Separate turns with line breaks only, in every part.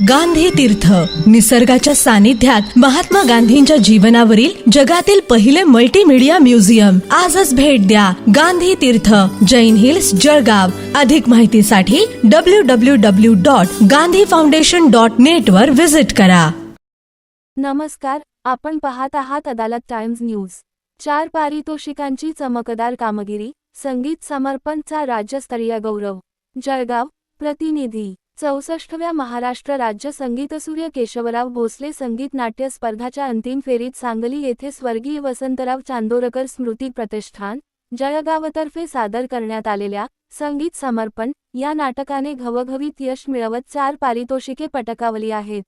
गांधी तीर्थ, निसर्गाच्या सानिध्यात महात्मा गांधींच्या जीवनावरील जगातील पहिले मल्टीमीडिया म्युझियम. आजच भेट द्या. गांधी तीर्थ, जैन हिल्स, जळगाव. अधिक माहितीसाठी www.gandhifoundation.net वर विजिट करा.
नमस्कार, आपण पाहत आहात अदालत टाइम्स न्यूज. 4 पारितोषिकांची चमकदार कामगिरी, संगीत समर्पणचा राज्यस्तरीय गौरव. जळगाव. प्रतिनिधी. 64व्या महाराष्ट्र राज्य संगीतसूर्य केशवराव भोसले संगीत नाट्य स्पर्धाच्या अंतिम फेरीत सांगली येथे स्वर्गीय वसंतराव चांदोरकर स्मृती प्रतिष्ठान, जळगावतर्फे सादर करण्यात आलेल्या संगीत समर्पण या नाटकाने घवघवीत यश मिळवत 4 पारितोषिके पटकावली आहेत.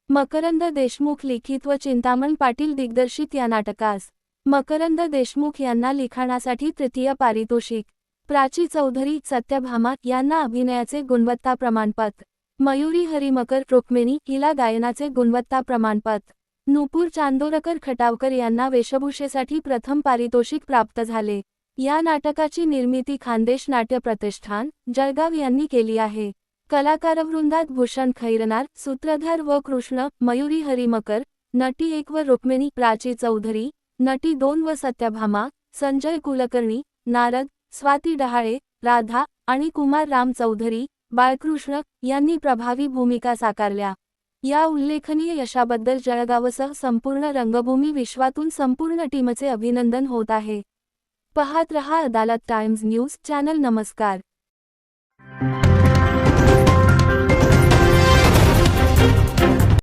मकरंद देशमुख लिखित व चिंतामण पाटील दिग्दर्शित या नाटकास मकरंद देशमुख यांना लिखाणासाठी तृतीय पारितोषिक, प्राची चौधरी सत्यभामा यांना अभिनयाचे गुणवत्ता प्रमाणपत्र, मयुरी हरिमकर रुक्मिणी हिला गायनाचे गुणवत्ता प्रमाणपत्र, नुपूर चांदोरकर खटावकर यांना वेशभूषेसाठी प्रथम पारितोषिक प्राप्त झाले. या नाटकाची निर्मिती खानदेश नाट्य प्रतिष्ठान, जळगाव यांनी केली आहे. कलाकारवृंदात भूषण खैरनार, सूत्रधार व कृष्ण, मयुरी हरिमकर, नटी 1 व रुक्मिणी, प्राची चौधरी, नटी 2 व सत्यभामा, संजय कुलकर्णी, नारद, स्वाती डहाळे, राधा आणि कुमार राम चौधरी, बाळकृष्ण यांनी प्रभावी भूमिका साकारल्या. या उल्लेखनीय यशाबद्दल जळगावसह संपूर्ण रंगभूमी विश्वातून संपूर्ण टीमचे अभिनंदन होत आहे. पाहत रहा अदालत टाइम्स न्यूज चॅनल. नमस्कार.